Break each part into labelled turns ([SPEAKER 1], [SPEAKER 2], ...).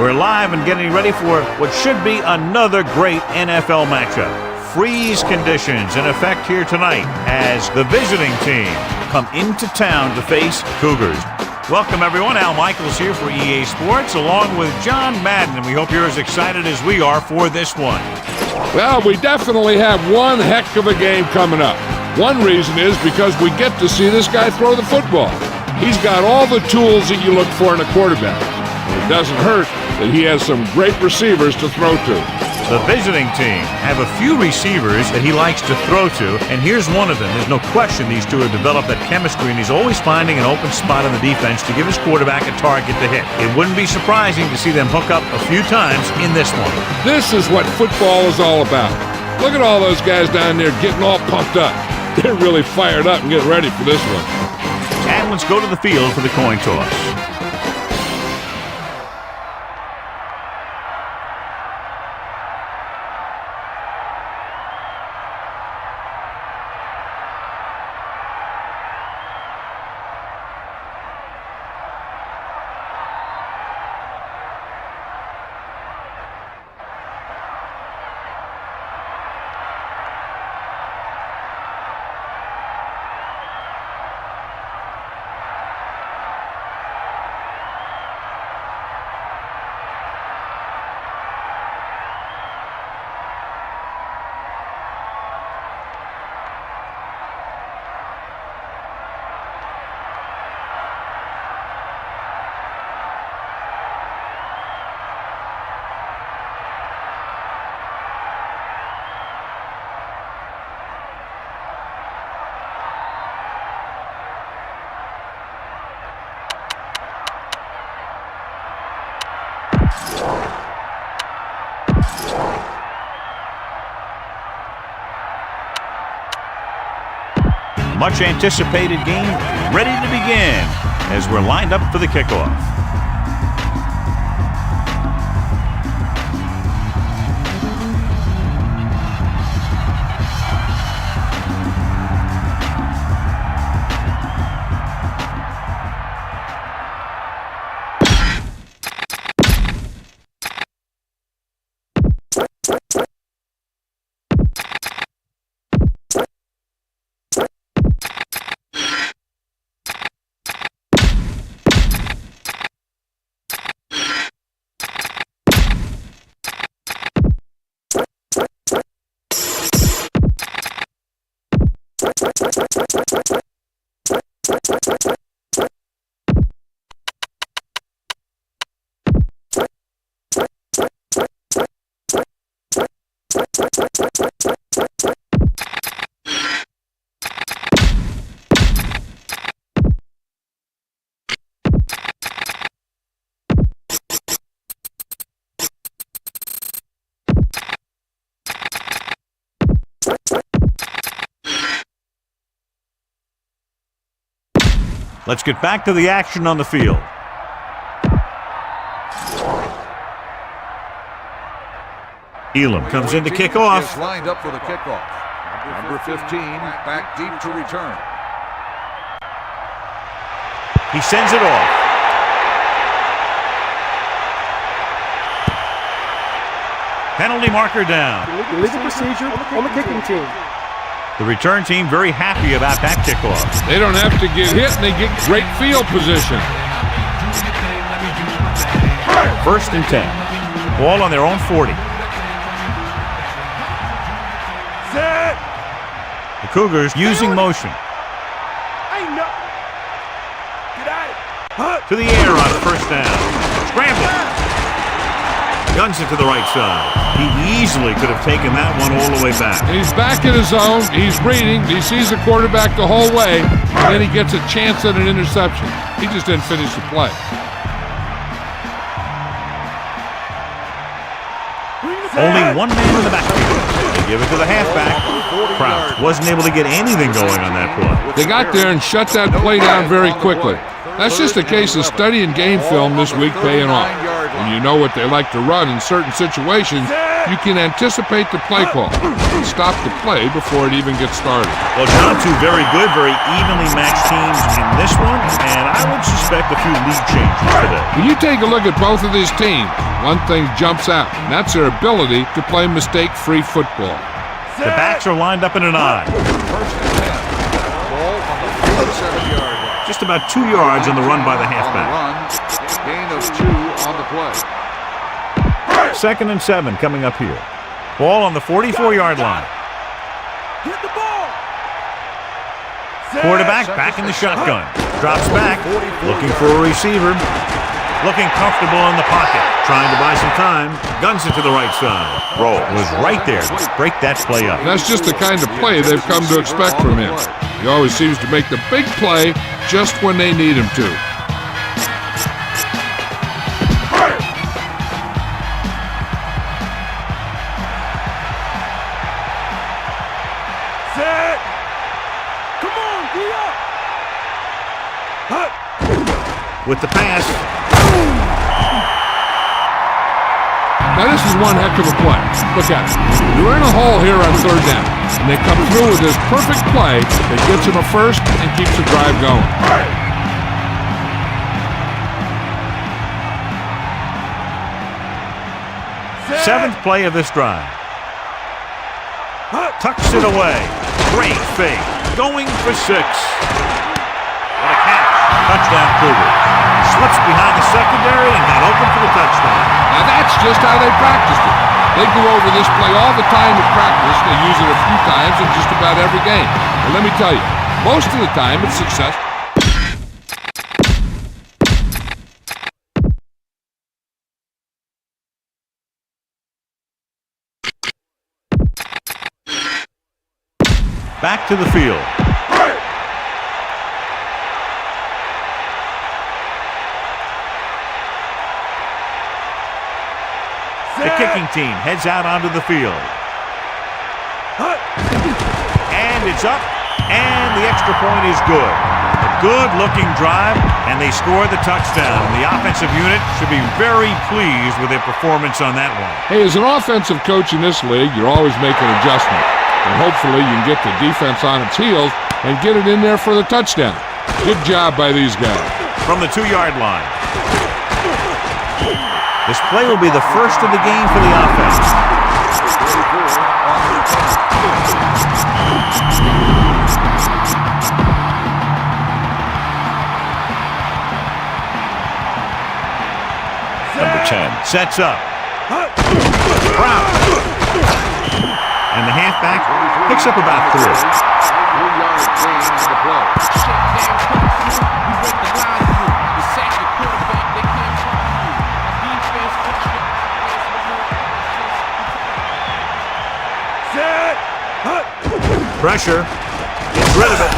[SPEAKER 1] We're live and getting ready for what should be another great NFL matchup. Freeze conditions in effect here tonight as the visiting team come into town to face Cougars. Welcome, everyone. Al Michaels here for EA Sports, along with John Madden, and we hope you're as excited as we are for this one.
[SPEAKER 2] Well, we definitely have one heck of a game coming up. One reason is because we get to see this guy throw the football. He's got all the tools that you look for in a quarterback. And it doesn't hurt that he has some great receivers to throw to.
[SPEAKER 1] The visiting team have a few receivers that he likes to throw to, and here's one of them. There's no question these two have developed that chemistry, and he's always finding an open spot in the defense to give his quarterback a target to hit. It wouldn't be surprising to see them hook up a few times in this one.
[SPEAKER 2] This is what football is all about. Look at all those guys down there getting all pumped up. They're really fired up and getting ready for this one.
[SPEAKER 1] And let's go to the field for the coin toss. much anticipated game ready to begin as we're lined up for the kickoff. Let's get back to the action on the field. Elam comes in to kick off.
[SPEAKER 3] Lined up for the kickoff. Number 15 back deep to return.
[SPEAKER 1] He sends it off. Penalty marker down.
[SPEAKER 4] Illegal procedure on the kicking team.
[SPEAKER 1] The return team very happy about that kickoff.
[SPEAKER 2] They don't have to get hit, and they get great field position.
[SPEAKER 1] 1st and 10. Ball on their own 40. The Cougars using motion. To the air on 1st down. Scrambling. Guns it to the right side. He easily could have taken that one all the way back.
[SPEAKER 2] He's back in his zone. He's reading. He sees the quarterback the whole way. And then he gets a chance at an interception. He just didn't finish the play.
[SPEAKER 1] Only one man in the backfield. They give it to the halfback. Crouch wasn't able to get anything going on that play.
[SPEAKER 2] They got there and shut that play down very quickly. That's just a case of studying game film this week paying off. When you know what they like to run in certain situations, you can anticipate the play call and stop the play before it even gets started.
[SPEAKER 1] Well, John, two very good, very evenly matched teams in this one, and I would suspect a few lead changes today.
[SPEAKER 2] When you take a look at both of these teams, one thing jumps out, and that's their ability to play mistake-free football.
[SPEAKER 1] The backs are lined up in an I.
[SPEAKER 3] 1st and 10. Ball on the 47-yard line.
[SPEAKER 1] Just about 2 yards on the run by the halfback.
[SPEAKER 3] Gain of 2 on the play.
[SPEAKER 1] 2nd and 7 coming up here. Ball on the 44-yard line.
[SPEAKER 4] Hit the ball.
[SPEAKER 1] Quarterback back in the shotgun. Drops back, looking for a receiver. Looking comfortable in the pocket. Trying to buy some time. Guns it to the right side. Roll was right there to break that play up.
[SPEAKER 2] And that's just the kind of play they've come to expect from him. He always seems to make the big play just when they need him to.
[SPEAKER 4] Set. Come on, get up.
[SPEAKER 1] With the pass.
[SPEAKER 2] Now this is one heck of a play. Look at it. You're in a hole here on 3rd down, and they come through with this perfect play that gets them a first and keeps the drive going.
[SPEAKER 1] Seventh play of this drive. Tucks it away. Great fake. Going for 6. What a catch. Touchdown Cougars. Slips behind the secondary and got open for the touchdown.
[SPEAKER 2] Now that's just how they practiced it. They go over this play all the time in practice. They use it a few times in just about every game. But let me tell you, most of the time it's successful.
[SPEAKER 1] Back to the field. The kicking team heads out onto the field. And it's up And the extra point is good. A good-looking drive, and they score the touchdown. The offensive unit should be very pleased with their performance on that one.
[SPEAKER 2] Hey, as an offensive coach in this league, you're always making adjustments. And hopefully you can get the defense on its heels and get it in there for the touchdown. Good job by these guys.
[SPEAKER 1] From the 2-yard line. This play will be the first of the game for the offense. Number 10 sets up. Brown. And the halfback picks up about 3.
[SPEAKER 3] 3-yard gain on the play.
[SPEAKER 1] Pressure. Gets rid of it.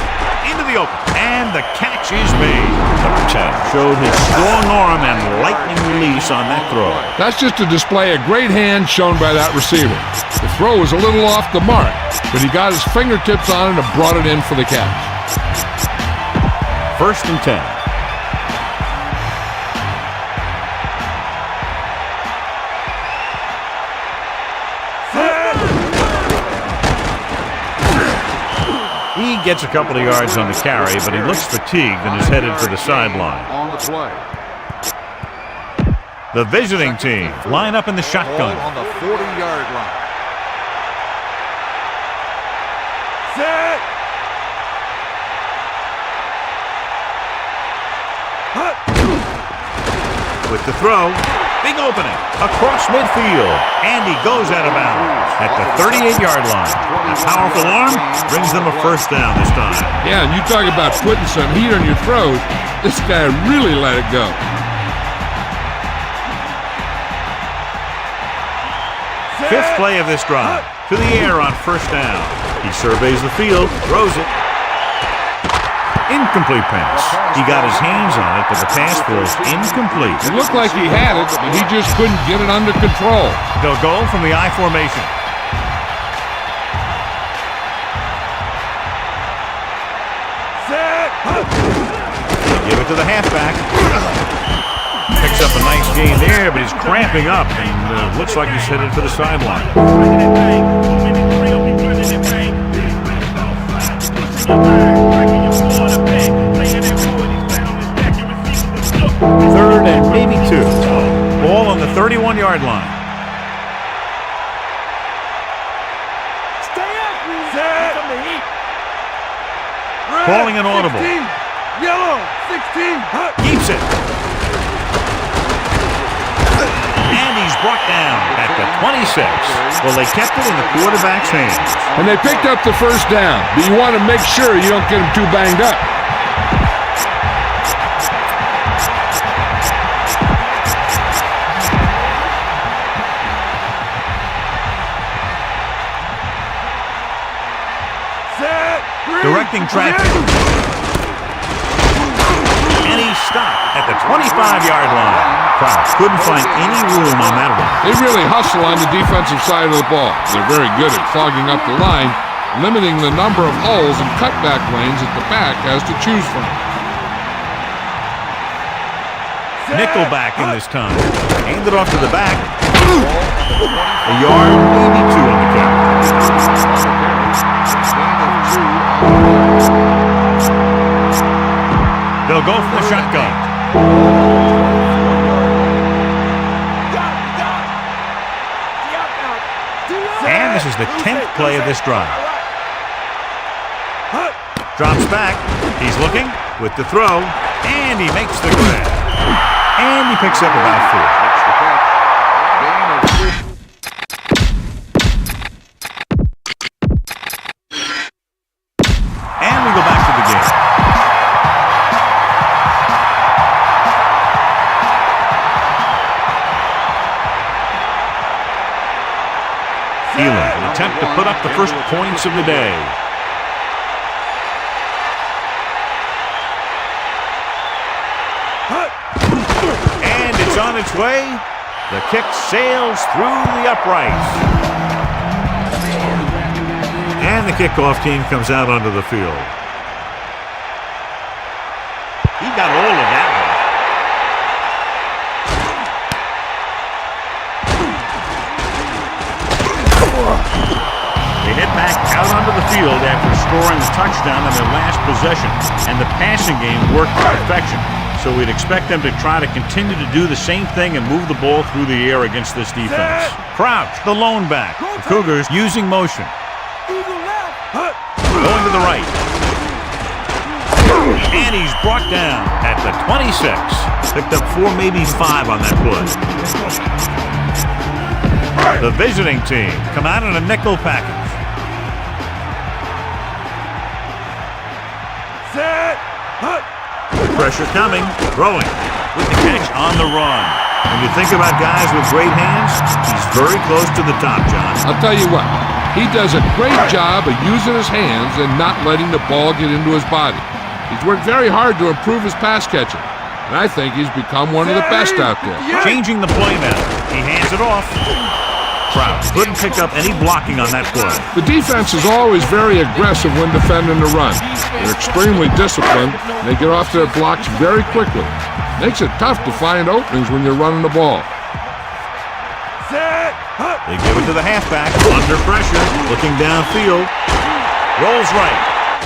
[SPEAKER 1] Into the open. And the catch is made. Number 10 showed his strong arm and lightning release on that throw.
[SPEAKER 2] That's just to display a great hand shown by that receiver. The throw was a little off the mark, but he got his fingertips on it and brought it in for the catch.
[SPEAKER 1] 1st and 10. He gets a couple of yards on the carry, but he looks fatigued and is headed for the sideline.
[SPEAKER 3] On the play.
[SPEAKER 1] The visiting team line up in the shotgun.
[SPEAKER 3] On the 40-yard line.
[SPEAKER 4] Set.
[SPEAKER 1] With the throw, big opening across midfield, and he goes out of bounds at the 38-yard line. A powerful arm brings them a first down this time.
[SPEAKER 2] Yeah, and you talk about putting some heat on your throws. This guy really let it go.
[SPEAKER 1] Fifth play of this drive. To the air on first down. He surveys the field, throws it. Incomplete pass. He got his hands on it, but the pass was incomplete.
[SPEAKER 2] It looked like he had it, but he just couldn't get it under control.
[SPEAKER 1] They'll go from the I formation.
[SPEAKER 4] Set.
[SPEAKER 1] They give it to the halfback. Picks up a nice gain there, but he's cramping up and looks like he's headed for the sideline. 3rd and maybe 2. Ball on the 31-yard line.
[SPEAKER 4] Stay up. Set. Come to heat. Red,
[SPEAKER 1] Calling an audible.
[SPEAKER 4] 16. Yellow. 16.
[SPEAKER 1] Keeps it. And he's brought down at the 26. Well, they kept it in the quarterback's hands.
[SPEAKER 2] And they picked up the first down, but you want to make sure you don't get him too banged up.
[SPEAKER 1] Directing traffic. And he stopped at the 25-yard line. Crowds couldn't find any room on that one.
[SPEAKER 2] They really hustle on the defensive side of the ball. They're very good at clogging up the line, limiting the number of holes and cutback lanes that the back has to choose from.
[SPEAKER 1] Nickelback in this time. Hand it off to the back. A yard, maybe 2 on the carry. They'll go from the shotgun. And this is the 10th play of this drive. Drops back. He's looking with the throw. And he makes the grab. And he picks up about 4. And we go back to the game. Thielen will attempt to put up the first points of the day. And it's on its way. The kick sails through the uprights. And the kickoff team comes out onto the field. He got all of that one. They head back out onto the field after scoring a touchdown on their last possession, and the passing game worked to perfection. So we'd expect them to try to continue to do the same thing and move the ball through the air against this defense. Crouch, the lone back. The Cougars using motion. Going to the right. And he's brought down at the 26. Picked up 4, maybe 5 on that play. The visiting team come out in a nickel package. Pressure coming, throwing, with the catch on the run. When you think about guys with great hands, he's very close to the top, John.
[SPEAKER 2] I'll tell you what, he does a great job of using his hands and not letting the ball get into his body. He's worked very hard to improve his pass catching, and I think he's become one of the best out there.
[SPEAKER 1] Changing the play now. He hands it off. Crouch couldn't pick up any blocking on that play.
[SPEAKER 2] The defense is always very aggressive when defending the run. They're extremely disciplined, and they get off their blocks very quickly. Makes it tough to find openings when you're running the ball.
[SPEAKER 1] They give it to the halfback, under pressure, looking downfield. Rolls right,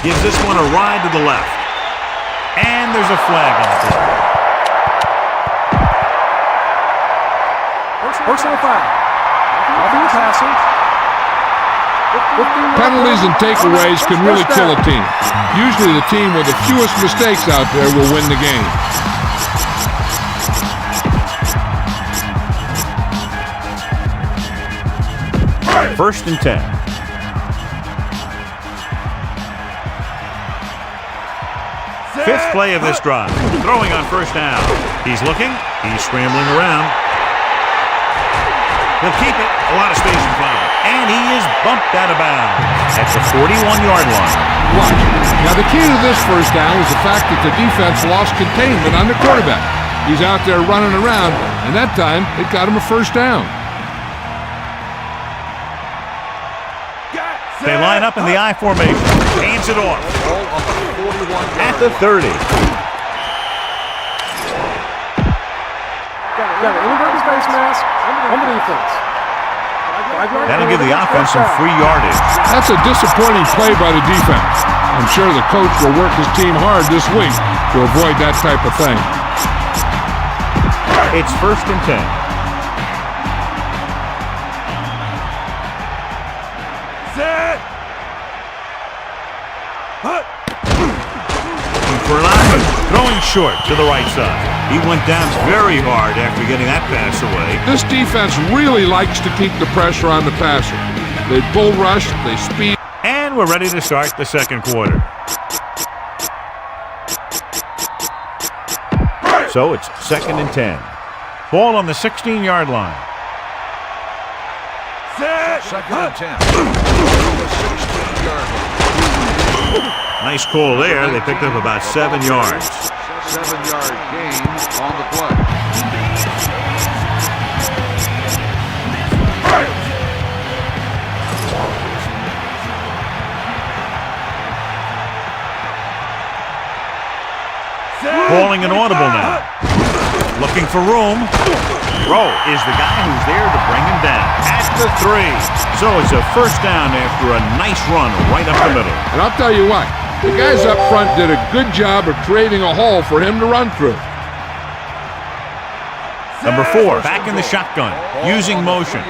[SPEAKER 1] gives this one a ride to the left. And there's a flag on the play.
[SPEAKER 4] Personal foul.
[SPEAKER 2] Penalties and takeaways can really kill a team. Usually the team with the fewest mistakes out there will win the game.
[SPEAKER 1] First and 10. Fifth play of this drive. Throwing on first down. He's looking. He's scrambling around. He'll keep it. A lot of space in front of him. And he is bumped out of bounds at the 41-yard line.
[SPEAKER 2] Watch. Now the key to this first down was the fact that the defense lost containment on the quarterback. He's out there running around, and that time it got him a first down.
[SPEAKER 1] They line up in the I formation. Hands it off. At the 30.
[SPEAKER 4] Got an inverted face mask on the defense.
[SPEAKER 1] That'll give the offense some free yardage.
[SPEAKER 2] That's a disappointing play by the defense. I'm sure the coach will work his team hard this week to avoid that type of thing.
[SPEAKER 1] It's first and 10.
[SPEAKER 4] Set.
[SPEAKER 1] For an eye, throwing short to the right side. He went down very hard after getting that pass away.
[SPEAKER 2] This defense really likes to keep the pressure on the passer. They bull rush, they speed.
[SPEAKER 1] And we're ready to start the second quarter. So it's second and 10. Ball on the 16-yard line.
[SPEAKER 4] Set.
[SPEAKER 3] Second and 10. The 16-yard line.
[SPEAKER 1] Nice call there. They picked up about 7 yards.
[SPEAKER 3] 7-yard gain on the play.
[SPEAKER 1] Calling an audible now. Looking for room. Rowe is the guy who's there to bring him down. At the 3. So it's a first down after a nice run right up the middle.
[SPEAKER 2] And I'll tell you what, the guys up front did a good job of creating a hole for him to run through.
[SPEAKER 1] Number 4, back in the shotgun, using motion.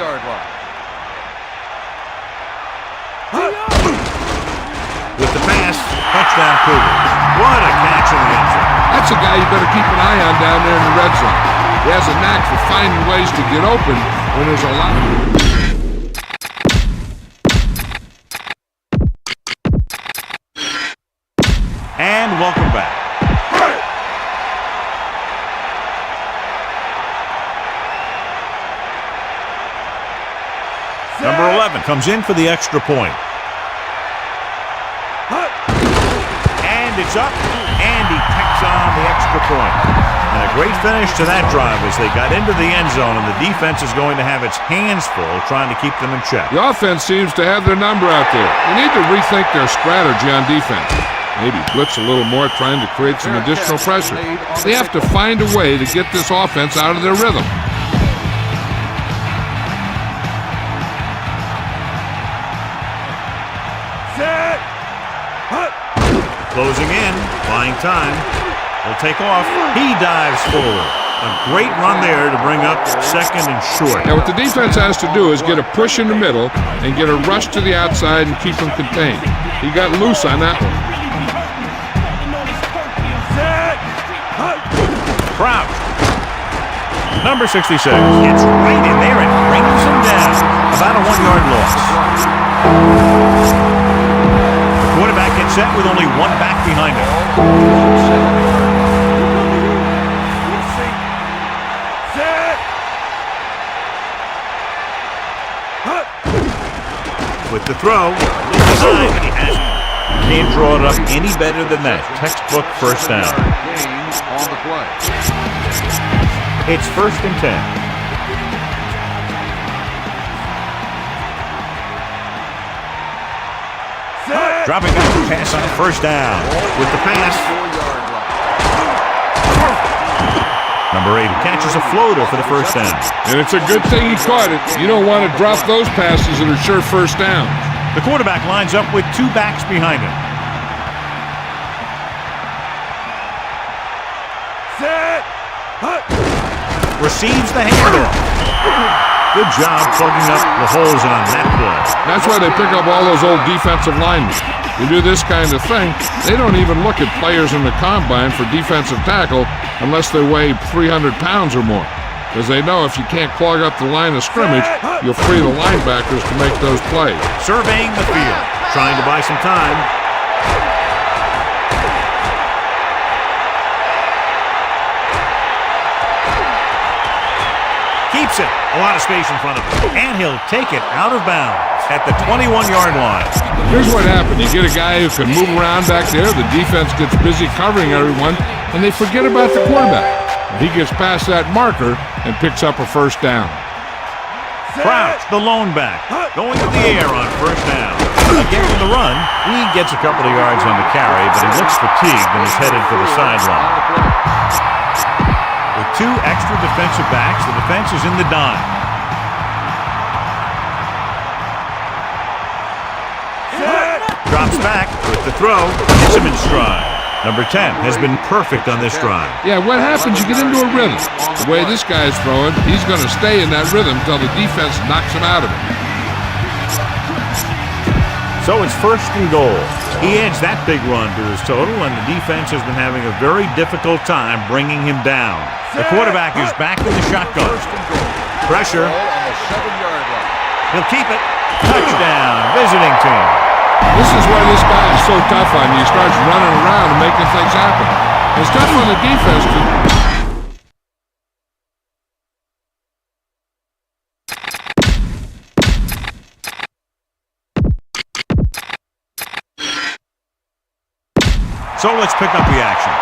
[SPEAKER 1] With the pass, touchdown Cougars. What a catch in the end zone.
[SPEAKER 2] That's a guy you better keep an eye on down there in the red zone. He has a knack for finding ways to get open when there's a lot.
[SPEAKER 1] And welcome back. Number 11 comes in for the extra point. And it's up, and he tacks on the extra point. And a great finish to that drive as they got into the end zone, and the defense is going to have its hands full trying to keep them in check.
[SPEAKER 2] The offense seems to have their number out there. They need to rethink their strategy on defense. Maybe blitz a little more, trying to create some additional pressure. They have to find a way to get this offense out of their rhythm.
[SPEAKER 4] Set. Hut.
[SPEAKER 1] Closing in, buying time. Will take off. He dives forward. A great run there to bring up second and short.
[SPEAKER 2] Now what the defense has to do is get a push in the middle and get a rush to the outside and keep them contained. He got loose on that one.
[SPEAKER 1] Crouch. Number 66 gets right in there and brings him down. About a 1-yard loss. The quarterback gets set with only one back behind him. With the throw, inside, but he hasn't. Can't draw it up any better than that. Textbook first down.
[SPEAKER 3] On the play.
[SPEAKER 1] It's 1st and 10. Dropping back to pass on 1st down. With the pass.
[SPEAKER 3] 4-yard line.
[SPEAKER 1] Number 8 catches a floater for the 1st down.
[SPEAKER 2] And it's a good thing he caught it. You don't want to drop those passes that are sure 1st down.
[SPEAKER 1] The quarterback lines up with 2 backs behind him.
[SPEAKER 4] Set. Hut.
[SPEAKER 1] Receives the handoff. Good job plugging up the holes on that play.
[SPEAKER 2] That's why they pick up all those old defensive linemen. You do this kind of thing, they don't even look at players in the combine for defensive tackle unless they weigh 300 pounds or more. Because they know if you can't clog up the line of scrimmage, you'll free the linebackers to make those plays.
[SPEAKER 1] Surveying the field, trying to buy some time. Keeps it. A lot of space in front of him. And he'll take it out of bounds at the 21-yard line.
[SPEAKER 2] Here's what happened. You get a guy who can move around back there. The defense gets busy covering everyone, and they forget about the quarterback. He gets past that marker and picks up a 1st down.
[SPEAKER 1] Crouch, the lone back, going to the air on 1st down. Again with the run, he gets a couple of yards on the carry, but he looks fatigued and is headed for the sideline. With 2 extra defensive backs, the defense is in the dime. Drops back with the throw, hits him in stride. Number 10 has been perfect on this drive.
[SPEAKER 2] Yeah, what happens? You get into a rhythm. The way this guy's throwing, he's going to stay in that rhythm until the defense knocks him out of it.
[SPEAKER 1] So it's 1st and goal. He adds that big run to his total, and the defense has been having a very difficult time bringing him down. The quarterback is back in the shotgun. Pressure.
[SPEAKER 3] On the 7-yard line.
[SPEAKER 1] He'll keep it. Touchdown, visiting team.
[SPEAKER 2] This is why this guy is so tough on you. He starts running around and making things happen. It's tough on the defense to...
[SPEAKER 1] So let's pick up the action.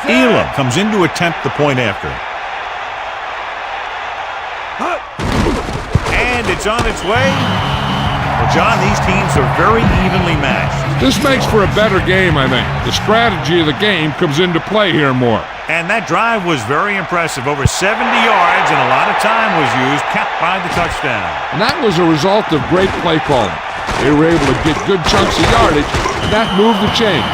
[SPEAKER 1] Elam comes in to attempt the point after. And it's on its way. Well, John, these teams are very evenly matched.
[SPEAKER 2] This makes for a better game, I think. The strategy of the game comes into play here more.
[SPEAKER 1] And that drive was very impressive. Over 70 yards and a lot of time was used, capped by the touchdown.
[SPEAKER 2] And that was a result of great play calling. They were able to get good chunks of yardage, and that moved the chain.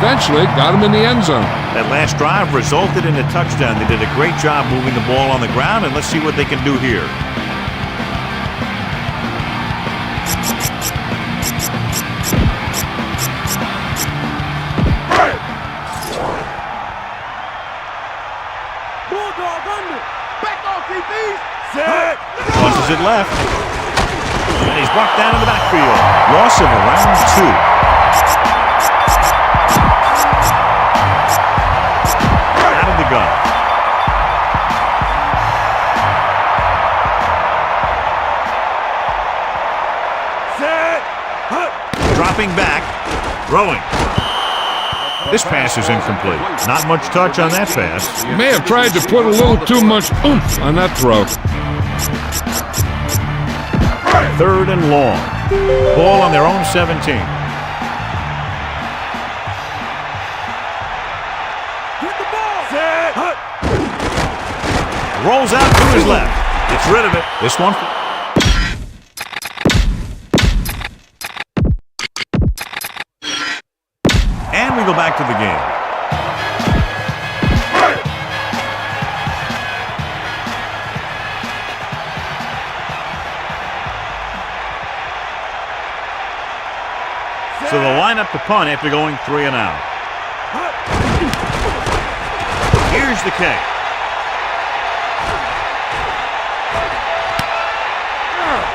[SPEAKER 2] Eventually, got him in the end zone.
[SPEAKER 1] That last drive resulted in a touchdown. They did a great job moving the ball on the ground, and let's see what they can do here. Tosses it left. And he's brought down in the backfield. Loss of around 2. Gun. Dropping back. Throwing. This pass is incomplete. Not much touch on that pass.
[SPEAKER 2] He may have tried to put a little too much oomph on that throw.
[SPEAKER 1] 3rd and long. Ball on their own 17.
[SPEAKER 4] Get the ball. Set. Hut.
[SPEAKER 1] Rolls out to his left. Gets rid of it. This one. And we go back to the game. So they'll line up to punt after going 3 and out. Here's the kick.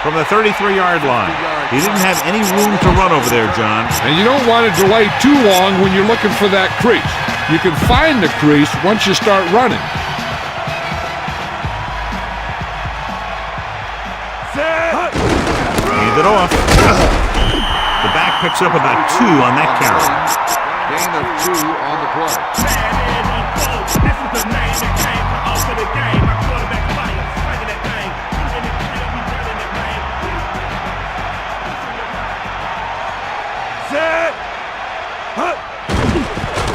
[SPEAKER 1] From the 33-yard line. He didn't have any room to run over there, John.
[SPEAKER 2] And you don't want to delay too long when you're looking for that crease. You can find the crease once you start running.
[SPEAKER 1] Hand it off. The back picks up about 2 on that carry.
[SPEAKER 3] Gain of 2 on the play.
[SPEAKER 5] This is the name that came from off of the game. My quarterback fire, swinging that thing.
[SPEAKER 4] Set. Hut.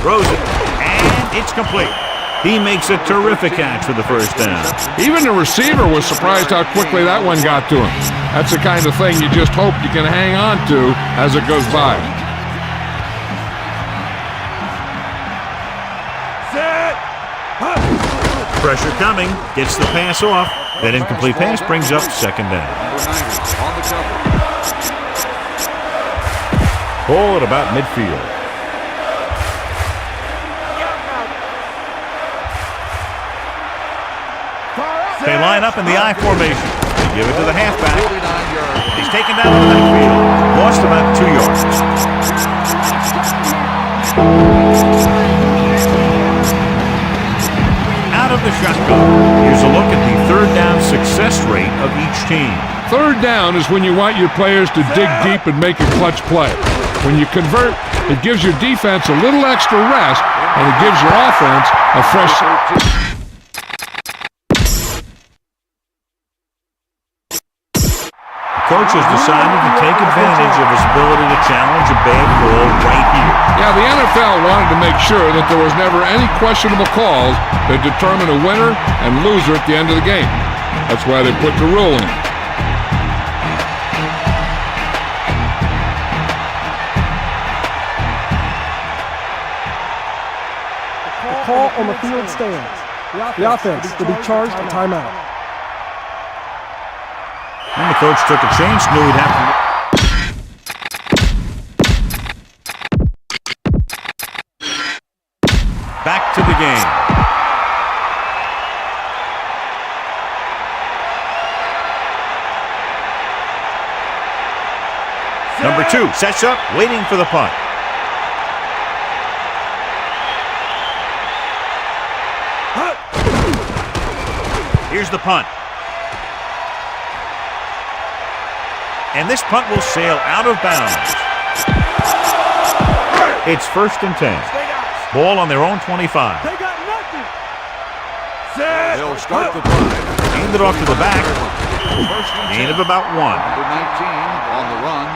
[SPEAKER 1] Throws it, and it's complete. He makes a terrific catch for the first down.
[SPEAKER 2] Even the receiver was surprised how quickly that one got to him. That's the kind of thing you just hope you can hang on to as it goes by.
[SPEAKER 4] Set. Hut.
[SPEAKER 1] Pressure coming, gets the pass off. That incomplete pass brings up 2nd down.
[SPEAKER 3] On the cover.
[SPEAKER 1] Ball at about midfield. They line up in the I formation. They give it to the halfback.
[SPEAKER 3] 49 yards.
[SPEAKER 1] He's taken down the backfield. Lost about 2 yards. Out of the shotgun. Here's a look at the 3rd down success rate of each team.
[SPEAKER 2] 3rd down is when you want your players to dig deep and make a clutch play. When you convert, it gives your defense a little extra rest, and it gives your offense a fresh...
[SPEAKER 1] Coach has decided to take advantage of his ability to challenge a bad call right here.
[SPEAKER 2] Yeah, the NFL wanted to make sure that there was never any questionable calls that determine a winner and loser at the end of the game. That's why they put the rule in.
[SPEAKER 6] The call on the field stands. The offense will be charged a timeout.
[SPEAKER 1] And the coach took a chance, knew he'd have to... Back to the game. Number 2 sets up, waiting for the punt. Here's the punt. And this punt will sail out of bounds. It's 1st and 10. Ball on their own 25.
[SPEAKER 4] They got nothing. Set.
[SPEAKER 3] They'll start the drive.
[SPEAKER 1] Hand it off to the back. Gain of about 1.
[SPEAKER 3] Number 19 on the run.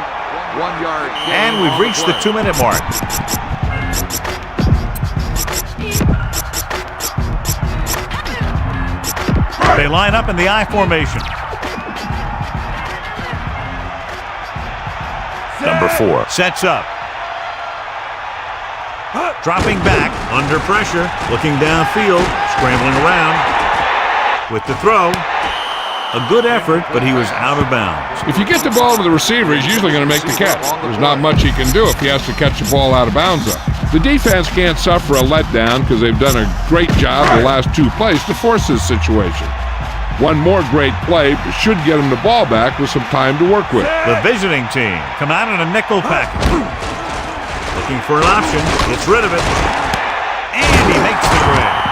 [SPEAKER 3] 1 yard.
[SPEAKER 1] And we've reached the 2-minute mark. They line up in the I formation. Number 4 sets up. Dropping back, under pressure, looking downfield, scrambling around. With the throw, a good effort, but he was out of bounds.
[SPEAKER 2] If you get the ball to the receiver, he's usually going to make the catch. There's not much he can do if he has to catch the ball out of bounds, though. The defense can't suffer a letdown because they've done a great job the last 2 plays to force this situation. One more great play should get him the ball back with some time to work with.
[SPEAKER 1] The visiting team come out in a nickel package. Looking for an option, gets rid of it, and he makes the grab.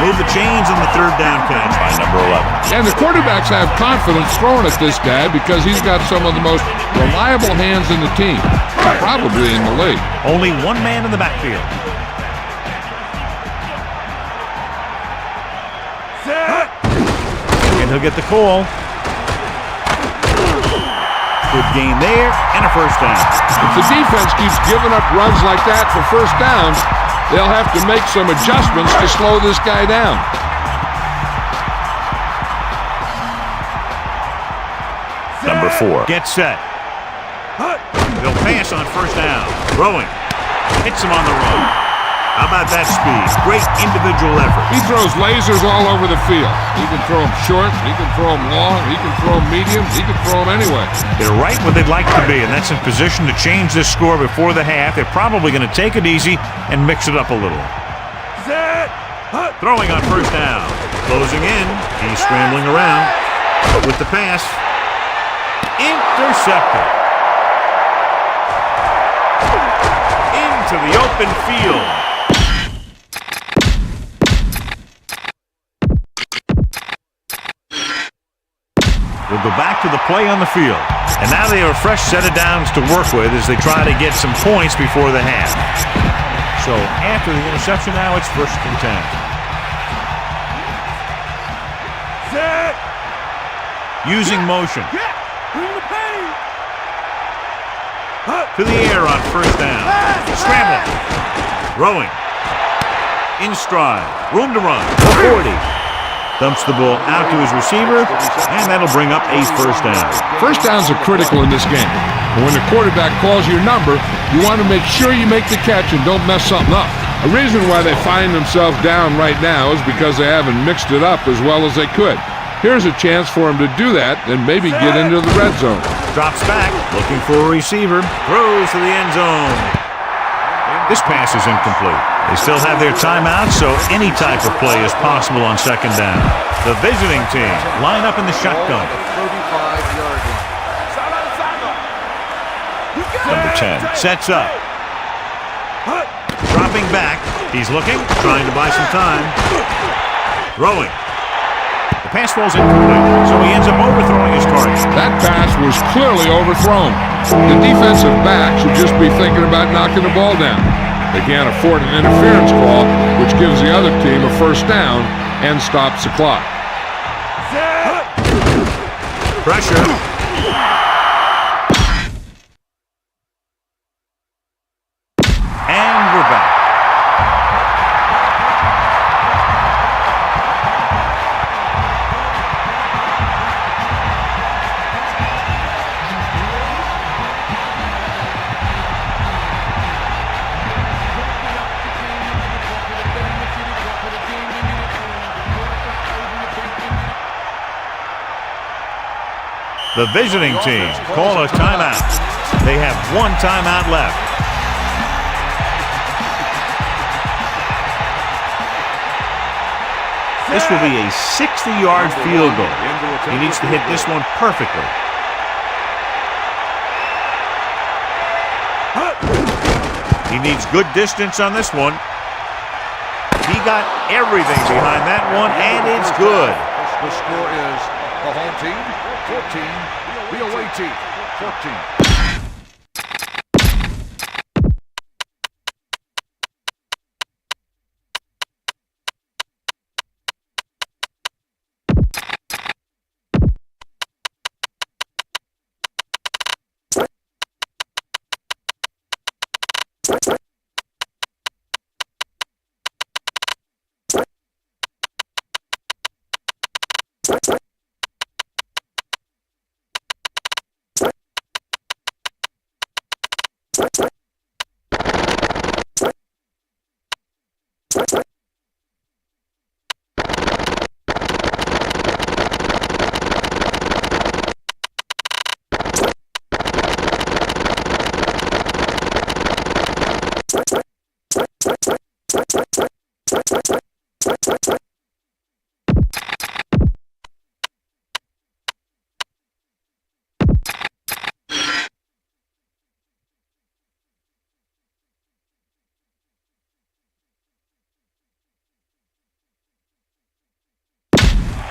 [SPEAKER 1] Remove the chains on the 3rd down catch by number 11.
[SPEAKER 2] And the quarterbacks have confidence throwing at this guy because he's got some of the most reliable hands in the team. probably in the league.
[SPEAKER 1] Only one man in the backfield.
[SPEAKER 4] Set.
[SPEAKER 1] And he'll get the call. Good gain there, and a first down.
[SPEAKER 2] If the defense keeps giving up runs like that for first downs, they'll have to make some adjustments to slow this guy down.
[SPEAKER 1] Number 4. Get set. They'll pass on first down. Throwing. Hits him on the run. How about that speed? Great individual effort.
[SPEAKER 2] He throws lasers all over the field. He can throw them short, he can throw them long, he can throw them medium, he can throw them anyway.
[SPEAKER 1] They're right where they'd like to be, and that's in position to change this score before the half. They're probably going to take it easy and mix it up a little.
[SPEAKER 4] Set.
[SPEAKER 1] Throwing on first down. Closing in. He's scrambling around. With the pass. Intercepted. Into the open field. We'll go back to the play on the field. And now they have a fresh set of downs to work with as they try to get some points before the half. So after the interception now, it's 1st and 10.
[SPEAKER 4] Set.
[SPEAKER 1] Using motion.
[SPEAKER 4] Bring the pain.
[SPEAKER 1] To the air on first down. Scrambling. Throwing. In stride. Room to run. 40. Dumps the ball out to his receiver, and that'll bring up a first down.
[SPEAKER 2] First downs are critical in this game. And when the quarterback calls your number, you want to make sure you make the catch and don't mess something up. A reason why they find themselves down right now is because they haven't mixed it up as well as they could. Here's a chance for them to do that and maybe get into the red zone.
[SPEAKER 1] Drops back, looking for a receiver, throws to the end zone. This pass is incomplete. They still have their timeout, so any type of play is possible on second down. The visiting team line up in the shotgun.
[SPEAKER 3] 35-yard line.
[SPEAKER 1] Number 10 sets up. Dropping back. He's looking, trying to buy some time. Throwing. The pass falls incomplete, so he ends up overthrowing his target.
[SPEAKER 2] That pass was clearly overthrown. The defensive back should just be thinking about knocking the ball down. They can't afford an interference call, which gives the other team a first down and stops the clock.
[SPEAKER 1] Pressure. And we're back. The visiting team call a timeout. They have one timeout left. This will be a 60-yard field goal. He needs to hit this one perfectly. He needs good distance on this one. He got everything behind that one, and it's good.
[SPEAKER 3] The score is the home team 14, the away team 14.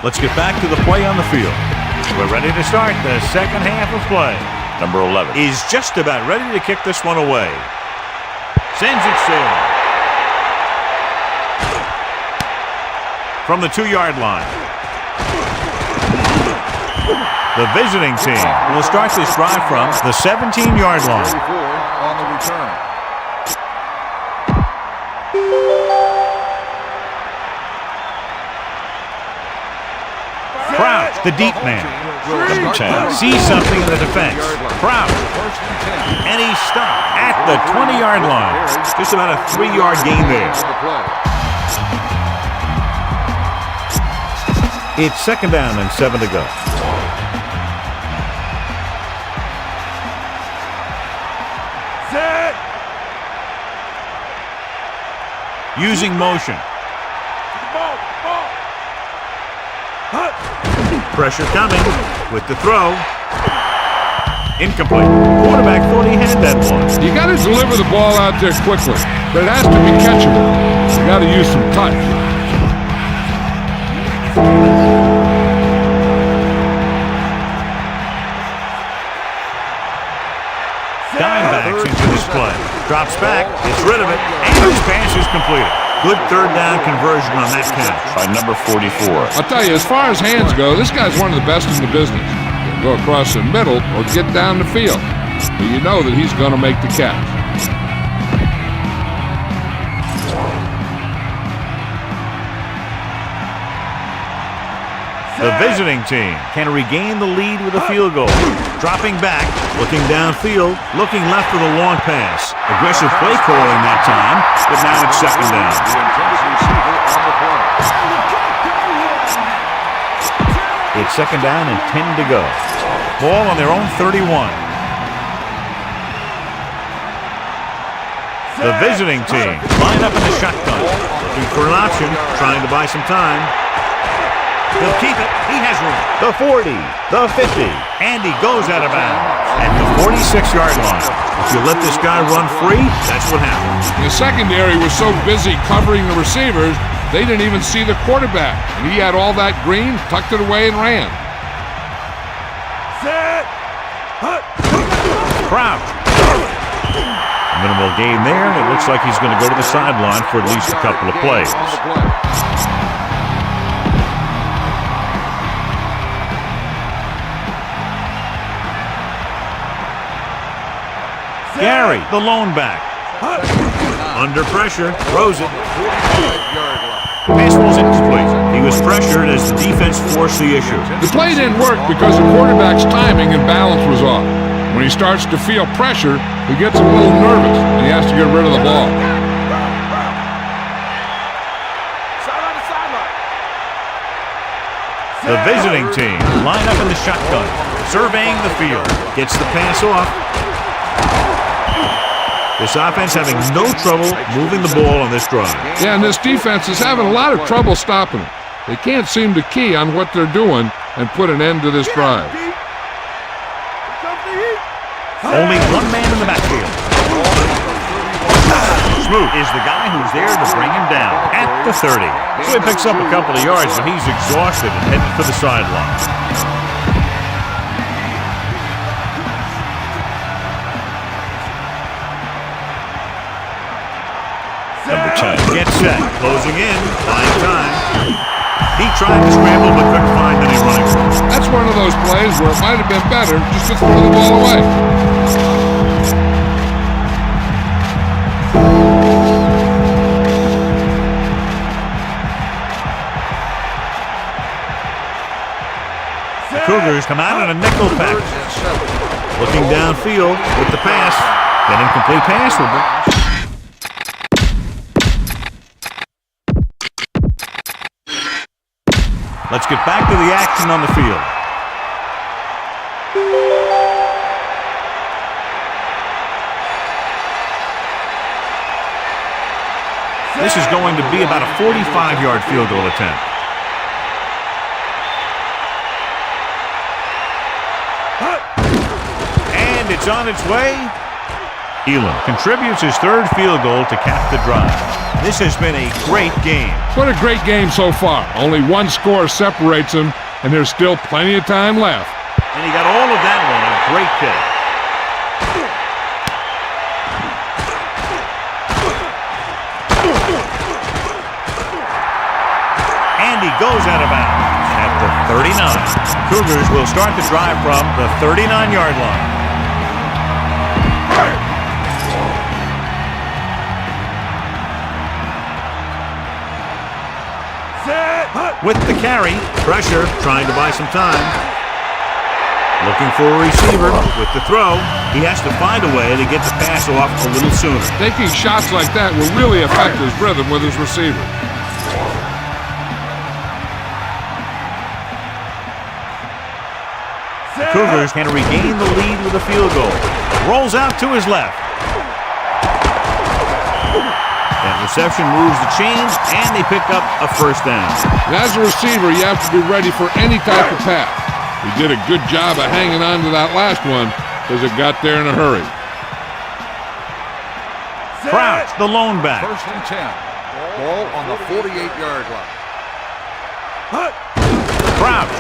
[SPEAKER 1] Let's get back to the play on the field. We're ready to start the second half of play. number 11, is just about ready to kick this one away. Sends it sailing. From the 2-yard line. The visiting team will start this drive from the 17-yard line.
[SPEAKER 3] 34 on the return.
[SPEAKER 1] Crouch, the deep man.
[SPEAKER 3] Number 10.
[SPEAKER 1] Sees something in the defense. Crouch.
[SPEAKER 3] First and 10.
[SPEAKER 1] And he's stopped at the 20-yard line. Just about a 3-yard gain there. It's second down and 7 to go.
[SPEAKER 4] Set.
[SPEAKER 1] Using motion.
[SPEAKER 4] Ball.
[SPEAKER 1] Pressure coming with the throw. Incomplete. Quarterback thought he had that one.
[SPEAKER 2] You got to deliver the ball out there quickly, but it has to be catchable. You got to use some touch.
[SPEAKER 1] Dimebacks into this play. Drops back, gets rid of it, and his pass is completed. Good third down conversion on that catch by number 44.
[SPEAKER 2] I'll tell you, as far as hands go, this guy's one of the best in the business. Go across the middle or get down the field. But you know that he's going to make the catch.
[SPEAKER 1] The visiting team can regain the lead with a field goal. Dropping back, looking downfield, looking left for the long pass. Aggressive play calling that time, but now it's second down.
[SPEAKER 3] The intended receiver on the play.
[SPEAKER 1] It's second down and 10 to go. Ball on their own 31. The visiting team line up in the shotgun. Looking for an option, trying to buy some time. He'll keep it. He has room. The 40, the 50, and he goes out of bounds at the 46-yard line. If you let this guy run free, that's what happens.
[SPEAKER 2] The secondary was so busy covering the receivers, they didn't even see the quarterback. And he had all that green, tucked it away, and ran.
[SPEAKER 4] Set.
[SPEAKER 1] Crouch. Minimal gain there, and it looks like he's going to go to the sideline for at least a couple of plays.
[SPEAKER 3] On the play.
[SPEAKER 1] Gary, the lone back. Under pressure, throws it.
[SPEAKER 3] 45-yard line.
[SPEAKER 1] Pass was incomplete. He was pressured as the defense forced the issue.
[SPEAKER 2] The play didn't work because the quarterback's timing and balance was off. When he starts to feel pressure, he gets a little nervous, and he has to get rid of the ball.
[SPEAKER 1] The visiting team line up in the shotgun, surveying the field. Gets the pass off. This offense having no trouble moving the ball on this drive.
[SPEAKER 2] Yeah, and this defense is having a lot of trouble stopping it. They can't seem to key on what they're doing and put an end to this drive.
[SPEAKER 1] Only one man in the backfield. Smoot is the guy who's there to bring him down at the 30. So he picks up a couple of yards, but he's exhausted and headed for the sideline. Number 10 gets set, closing in, buying time. He tried to scramble but couldn't find any running room.
[SPEAKER 2] That's one of those plays where it might have been better just to throw the ball away.
[SPEAKER 1] The Cougars come out in a nickel package. Looking downfield with the pass. An incomplete pass will be. Let's get back to the action on the field. This is going to be about a 45-yard field goal attempt. And it's on its way. Elam contributes his third field goal to cap the drive. This has been a great game.
[SPEAKER 2] What a great game so far. Only one score separates them, and there's still plenty of time left.
[SPEAKER 1] And he got all of that one, a great kick. goes out of bounds at the 39. Cougars will start the drive from the 39-yard line. With the carry, pressure, trying to buy some time. Looking for a receiver with the throw. He has to find a way to get the pass off a little sooner.
[SPEAKER 2] Taking shots like that will really affect his rhythm with his receiver.
[SPEAKER 1] The Cougars can regain the lead with a field goal. Rolls out to his left. That reception moves the chains, and they pick up a first down.
[SPEAKER 2] As a receiver, you have to be ready for any type of pass. He did a good job of hanging on to that last one because it got there in a hurry.
[SPEAKER 1] Crouch, the lone back.
[SPEAKER 3] First and 10. Ball on the 48-yard line.
[SPEAKER 1] Crouch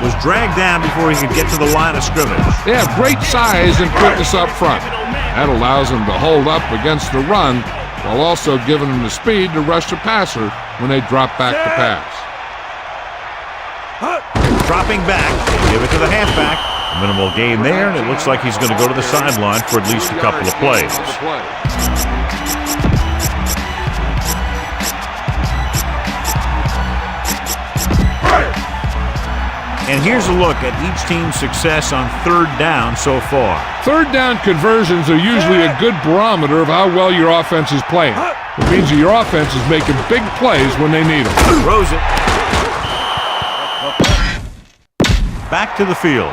[SPEAKER 1] was dragged down before he could get to the line of scrimmage.
[SPEAKER 2] They have great size and quickness up front. That allows them to hold up against the run while also giving them the speed to rush the passer when they drop back to pass.
[SPEAKER 1] Dropping back, they give it to the halfback. A minimal gain there, and it looks like he's going to go to the sideline for at least a couple of plays. And here's a look at each team's success on third down so far.
[SPEAKER 2] Third down conversions are usually a good barometer of how well your offense is playing. It means that your offense is making big plays when they need them.
[SPEAKER 1] Throws it. Back to the field.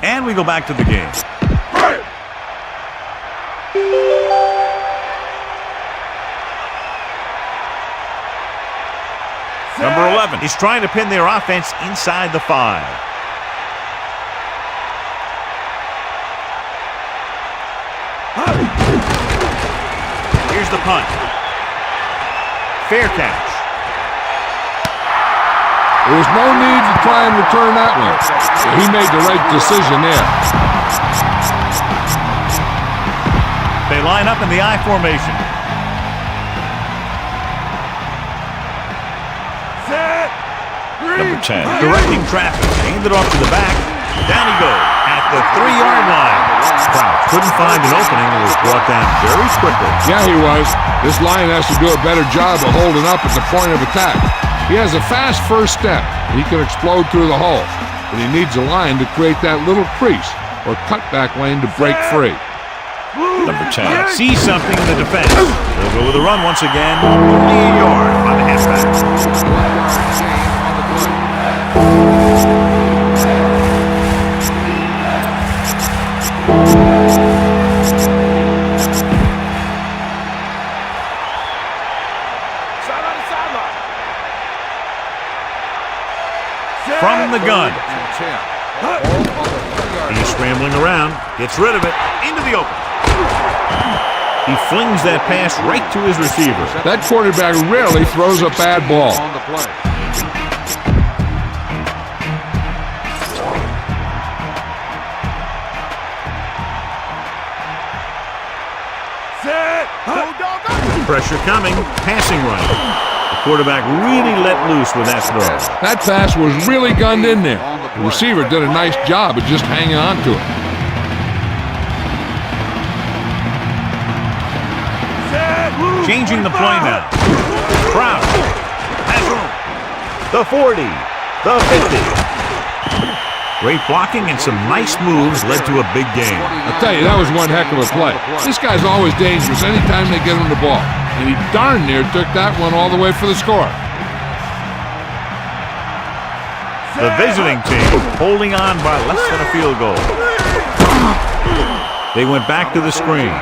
[SPEAKER 1] And we go back to the game. Number 11 is trying to pin their offense inside the 5. Here's the punt. Fair catch.
[SPEAKER 2] There was no need to try and return that one. So he made the right decision there.
[SPEAKER 1] They line up in the I formation. Number 10, directing traffic. Handed off to the back. Down he goes at the 3-yard line. Crouch couldn't find an opening and was brought down very quickly.
[SPEAKER 2] Yeah, he was. This line has to do a better job of holding up at the point of attack. He has a fast first step. He can explode through the hole. But he needs a line to create that little crease or cutback lane to break free.
[SPEAKER 1] Number 10 sees something in the defense. They'll go with a run once again. Only a yard by the halfback. From the gun. He's scrambling around, gets rid of it, into the open. He flings that pass right to his receiver.
[SPEAKER 2] That quarterback rarely throws a bad ball.
[SPEAKER 1] Pressure coming, passing run. The quarterback really let loose with that throw.
[SPEAKER 2] That pass was really gunned in there. The receiver did a nice job of just hanging on to it.
[SPEAKER 1] Changing the play now. Crouch has room. The 40, the 50. Great blocking and some nice moves led to a big game.
[SPEAKER 2] I'll tell you, that was one heck of a play. This guy's always dangerous anytime they get him the ball. And he darn near took that one all the way for the score.
[SPEAKER 1] The visiting team holding on by less than a field goal. They went back to the screen.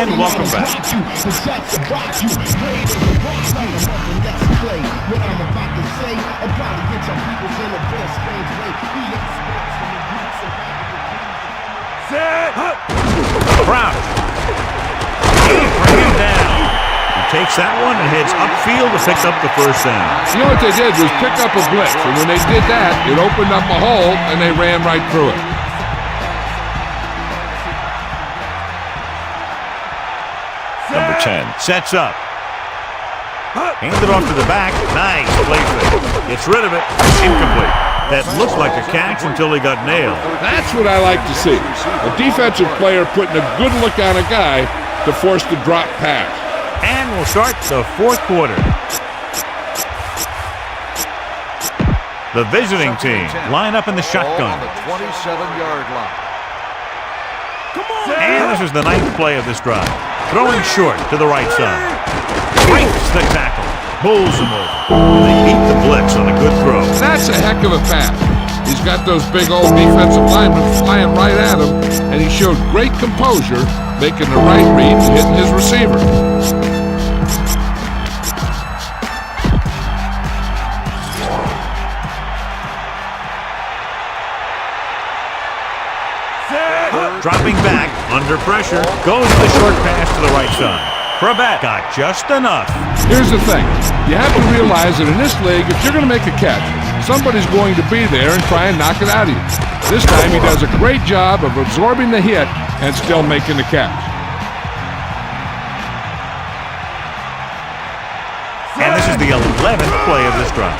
[SPEAKER 1] And welcome back. Brown. Bring him down. He takes that one and heads upfield to pick up the first down.
[SPEAKER 2] You know what they did was pick up a blitz, and when they did that, it opened up a hole, and they ran right through it.
[SPEAKER 1] Number 10 sets up. Hands it off to the back. Nice play fake. Gets rid of it. Incomplete. That looked like a catch until he got nailed.
[SPEAKER 2] That's what I like to see. A defensive player putting a good look on a guy to force the drop pass.
[SPEAKER 1] And we'll start the fourth quarter. The visiting team line up in the shotgun.
[SPEAKER 3] On the 27-yard line.
[SPEAKER 1] And this is the ninth play of this drive. Throwing short to the right side. Breaks the tackle. Pulls him over. And they beat the blitz on a good throw.
[SPEAKER 2] That's a heck of a pass. He's got those big old defensive linemen flying right at him, and he showed great composure, making the right read and hitting his receiver.
[SPEAKER 1] Dropping back, under pressure, goes the short pass to the right side. Crabette got just enough.
[SPEAKER 2] Here's the thing. You have to realize that in this league, if you're going to make a catch, somebody's going to be there and try and knock it out of you. This time, he does a great job of absorbing the hit and still making the catch.
[SPEAKER 1] And this is the 11th play of this drive.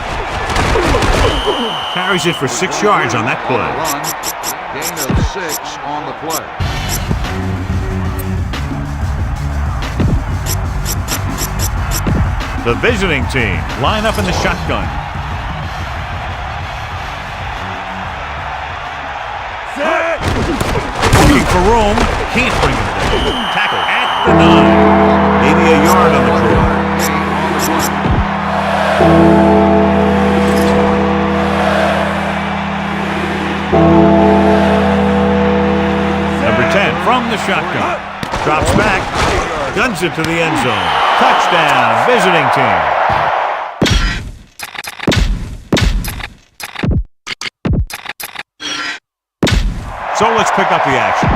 [SPEAKER 1] Carries it for 6 yards on that play.
[SPEAKER 3] Gain of 6 on the play.
[SPEAKER 1] The visiting team line up in the shotgun. Looking for room, can't bring him down. Tackle at the 9. Maybe a yard on the play. Number 10 from the shotgun. Drops back, guns it to the end zone. Touchdown, visiting team. So let's pick up the action.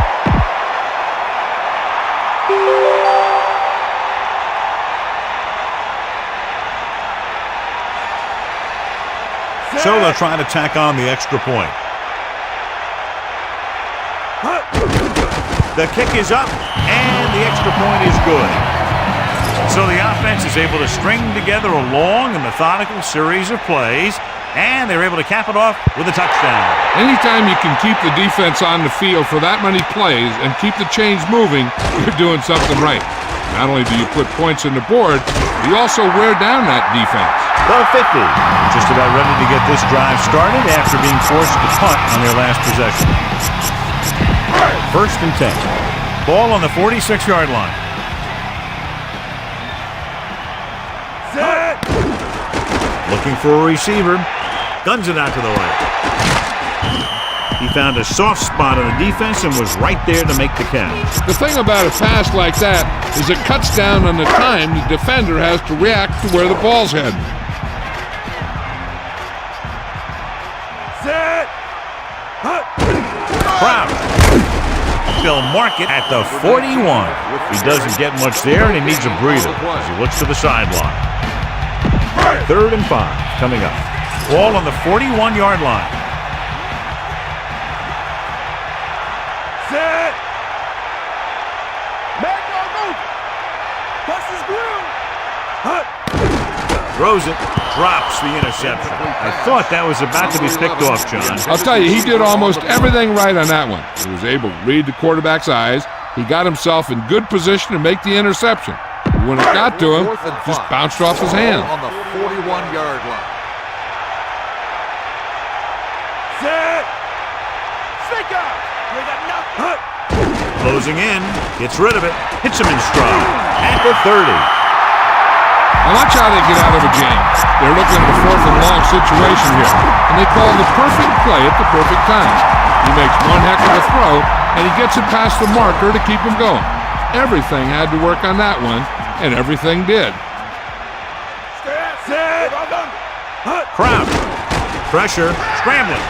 [SPEAKER 1] So they'll try to tack on the extra point. The kick is up, and the extra point is good. So the offense is able to string together a long and methodical series of plays, and they're able to cap it off with a touchdown.
[SPEAKER 2] Anytime you can keep the defense on the field for that many plays and keep the chains moving, you're doing something right. Not only do you put points on the board, you also wear down that defense.
[SPEAKER 1] The 50, just about ready to get this drive started after being forced to punt on their last possession. First and 10. Ball on the 46-yard line. Looking for a receiver. Guns it out to the right. He found a soft spot on the defense and was right there to make the catch.
[SPEAKER 2] The thing about a pass like that is it cuts down on the time the defender has to react to where the ball's heading.
[SPEAKER 1] Brown. They'll mark it at the 41. He doesn't get much there, and he needs a breather as he looks to the sideline. 3rd and 5 coming up. Ball on the 41-yard line.
[SPEAKER 4] Set. Man, no move. Bust his groove.
[SPEAKER 1] Throws it, drops the interception. I thought that was about to be picked off, John.
[SPEAKER 2] I'll tell you, he did almost everything right on that one. He was able to read the quarterback's eyes. He got himself in good position to make the interception. When it got to him, just bounced off his hand.
[SPEAKER 3] On the 41-yard line.
[SPEAKER 4] Set. Stick up. You got nothing.
[SPEAKER 1] Closing in, gets rid of it, hits him in stride at the 30.
[SPEAKER 2] Now watch how they get out of a jam. They're looking at a 4th and long situation here, and they call the perfect play at the perfect time. He makes one heck of a throw, and he gets it past the marker to keep him going. Everything had to work on that one, and everything did.
[SPEAKER 1] Crouch. Pressure. Scrambling.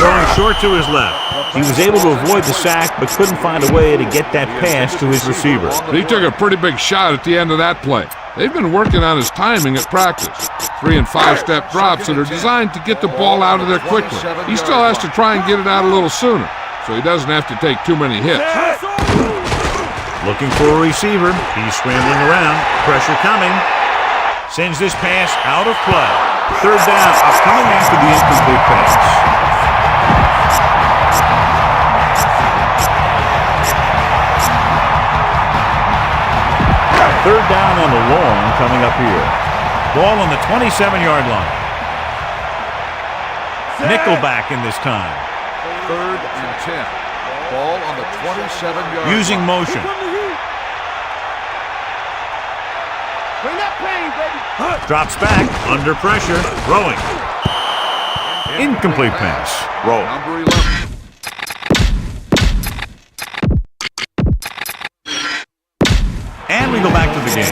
[SPEAKER 1] Throwing short to his left. He was able to avoid the sack, but couldn't find a way to get that pass to his receiver.
[SPEAKER 2] He took a pretty big shot at the end of that play. They've been working on his timing at practice. 3- and 5-step drops that are designed to get the ball out of there quickly. He still has to try and get it out a little sooner, so he doesn't have to take too many hits.
[SPEAKER 1] Looking for a receiver. He's scrambling around. Pressure coming. Sends this pass out of play. Third down, coming after the incomplete pass. Third down and a long coming up here. Ball on the 27-yard line. Nickelback in this time.
[SPEAKER 3] 3rd and 10. Ball on the 27-yard line.
[SPEAKER 1] Using motion.
[SPEAKER 4] Bring that pain, baby.
[SPEAKER 1] Drops back, under pressure, throwing. Incomplete pass. Roll.
[SPEAKER 3] Number 11.
[SPEAKER 1] And we go back to the game.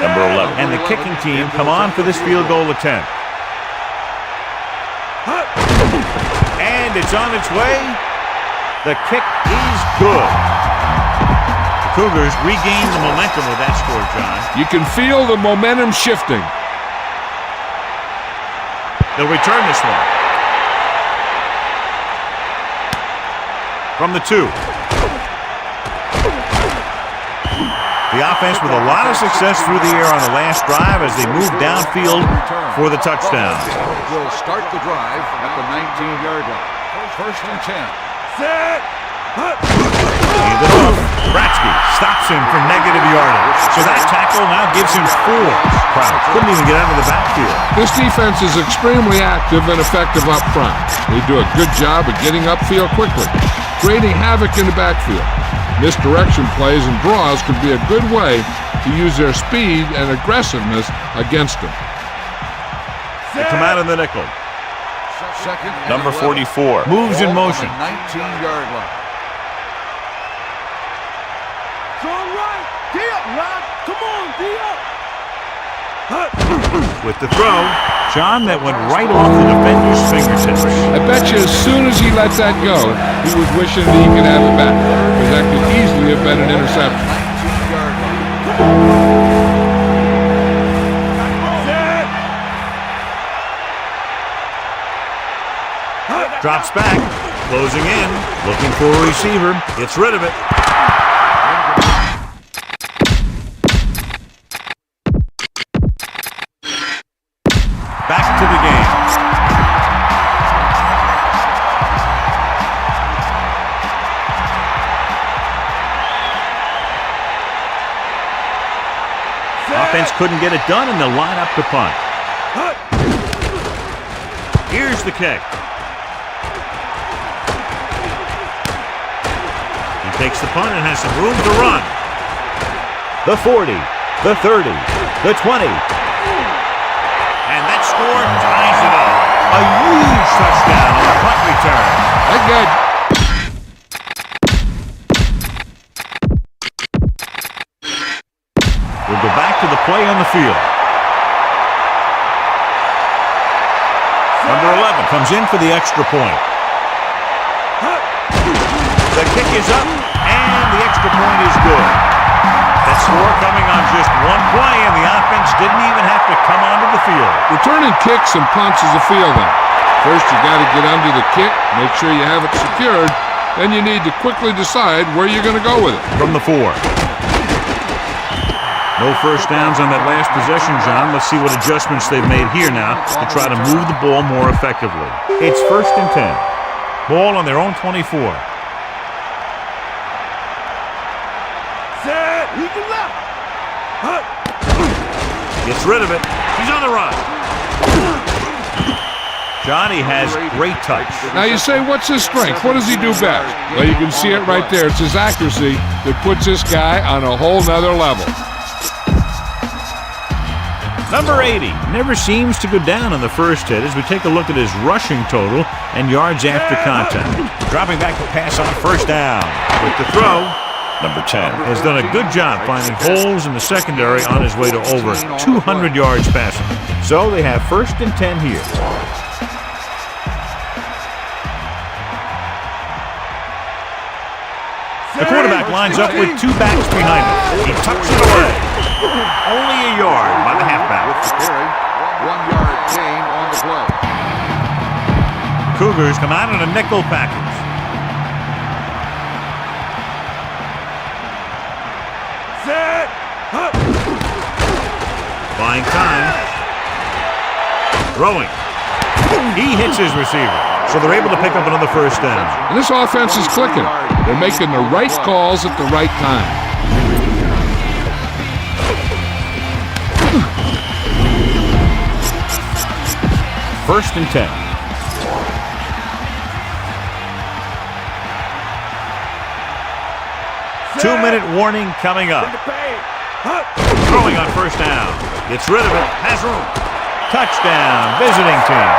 [SPEAKER 1] Number 11. And the kicking team come on for this field goal attempt. And it's on its way. The kick is good. The Cougars regain the momentum with that score, John.
[SPEAKER 2] You can feel the momentum shifting.
[SPEAKER 1] They'll return this one. From the 2. The offense with a lot of success through the air on the last drive as they move downfield for the touchdown.
[SPEAKER 3] Will start the drive at the 19-yard line. 1st and 10.
[SPEAKER 4] Set.
[SPEAKER 1] Handed off. Bratsky stops him for negative yardage. So that tackle now gives him 4. Crouch couldn't even get out of the backfield.
[SPEAKER 2] This defense is extremely active and effective up front. They do a good job of getting upfield quickly, creating havoc in the backfield. Misdirection plays and draws could be a good way to use their speed and aggressiveness against them.
[SPEAKER 1] They come out in the nickel.
[SPEAKER 3] Second and
[SPEAKER 1] Number
[SPEAKER 3] 11.
[SPEAKER 1] 44 moves in motion.
[SPEAKER 3] 19-yard line.
[SPEAKER 4] Strong right. D up, Ron. Come on, D up.
[SPEAKER 1] With the throw, John, that went right off the defender's fingertips.
[SPEAKER 2] I bet you as soon as he let that go, he was wishing that he could have it back, because that could easily have been an interception.
[SPEAKER 3] 19-yard line.
[SPEAKER 1] Drops back, closing in, looking for a receiver, gets rid of it. Back to the game. Offense couldn't get it done, and they'll line up to punt. Here's the kick. He takes the punt and has some room to run. The 40, the 30, the 20. And that score ties it up. A huge touchdown on the punt return.
[SPEAKER 2] That guy.
[SPEAKER 1] We'll go back to the play on the field. Number 11 comes in for the extra point. The kick is up, and the extra point is good. That score coming on just one play, and the offense didn't even have to come onto the field.
[SPEAKER 2] Returning kicks and punts is a fielding. First, you got to get under the kick, make sure you have it secured. Then you need to quickly decide where you're going to go with it.
[SPEAKER 1] From the 4. No first downs on that last possession, John. Let's see what adjustments they've made here now to try to move the ball more effectively. It's 1st and 10. Ball on their own 24.
[SPEAKER 4] Set. He can left.
[SPEAKER 1] Gets rid of it. He's on the run. Johnny has great touch.
[SPEAKER 2] Now you say, what's his strength? What does he do best? Well, you can see it right there. It's his accuracy that puts this guy on a whole nother level.
[SPEAKER 1] Number 80 never seems to go down on the first hit as we take a look at his rushing total and yards after contact. Dropping back to pass on first down. With the throw, number 10 has done a good job finding holes in the secondary on his way to over 200 yards passing. So they have 1st and 10 here. The quarterback lines up with 2 backs behind him. He tucks it away. Only a yard by the halfback.
[SPEAKER 3] With the carry, 1-yard gain on the play.
[SPEAKER 1] Cougars come out in a nickel package.
[SPEAKER 4] Set. Hut.
[SPEAKER 1] Buying time. Throwing. He hits his receiver. So they're able to pick up another first down.
[SPEAKER 2] And this offense is clicking. They're making the right calls at the right time.
[SPEAKER 1] First and 10. Two-minute warning coming up. Throwing on first down. Gets rid of it. Has room. Touchdown, visiting team.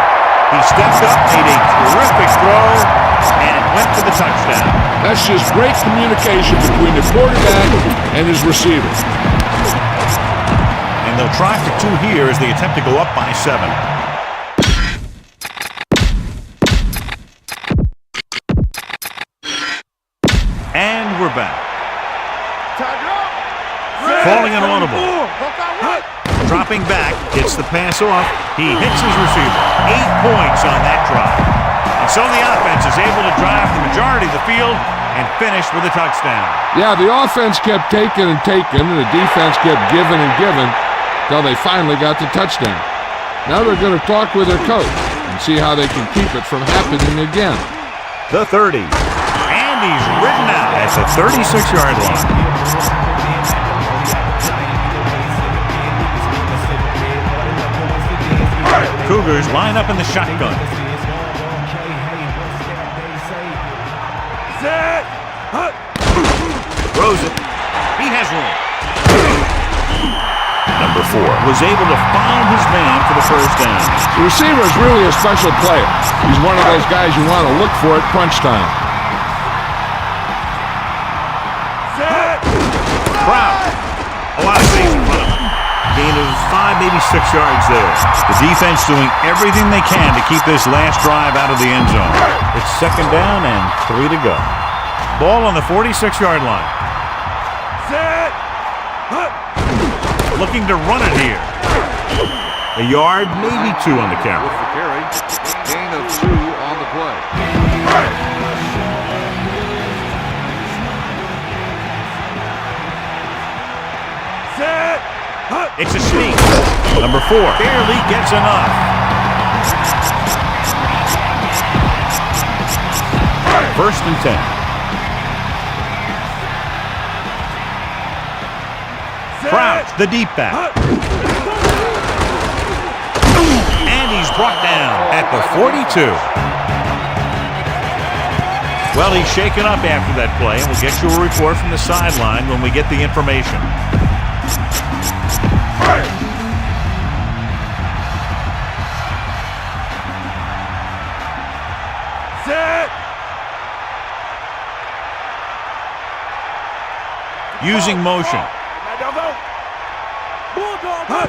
[SPEAKER 1] He stepped up, made a terrific throw, and it went for the touchdown.
[SPEAKER 2] That's just great communication between the quarterback and his receivers.
[SPEAKER 1] And they'll try for 2 here as they attempt to go up by 7. And we're back. Falling inaudible. Dropping back, gets the pass off. He hits his receiver. 8 points on that drive. And so the offense is able to drive the majority of the field and finish with a touchdown.
[SPEAKER 2] Yeah, the offense kept taking and taking, and the defense kept giving and giving until they finally got the touchdown. Now they're going to talk with their coach and see how they can keep it from happening again.
[SPEAKER 1] The 30. And he's ridden out at the 36-yard line. Cougars line up in the shotgun.
[SPEAKER 4] Set. Hut.
[SPEAKER 1] Throws it. He has room. Number 4 was able to find his man for the first down.
[SPEAKER 2] The receiver is really a special player. He's one of those guys you want to look for at crunch time.
[SPEAKER 4] Set.
[SPEAKER 1] Brown. A lot of space in front of him. Gain of 5, maybe 6 yards there. The defense doing everything they can to keep this last drive out of the end zone. It's 2nd down and 3 to go. Ball on the 46-yard line.
[SPEAKER 4] Set. Hut.
[SPEAKER 1] Looking to run it here. A yard, maybe 2 on the carry.
[SPEAKER 3] With the carry, gain of 2 on the play.
[SPEAKER 4] Set. Hut.
[SPEAKER 1] It's a sneak. Number 4 barely gets enough. First and 10. Crouch, the deep back. And he's brought down at the 42. Well, he's shaken up after that play, and we'll get you a report from the sideline when we get the information.
[SPEAKER 4] Set.
[SPEAKER 1] Using motion.
[SPEAKER 4] Hut.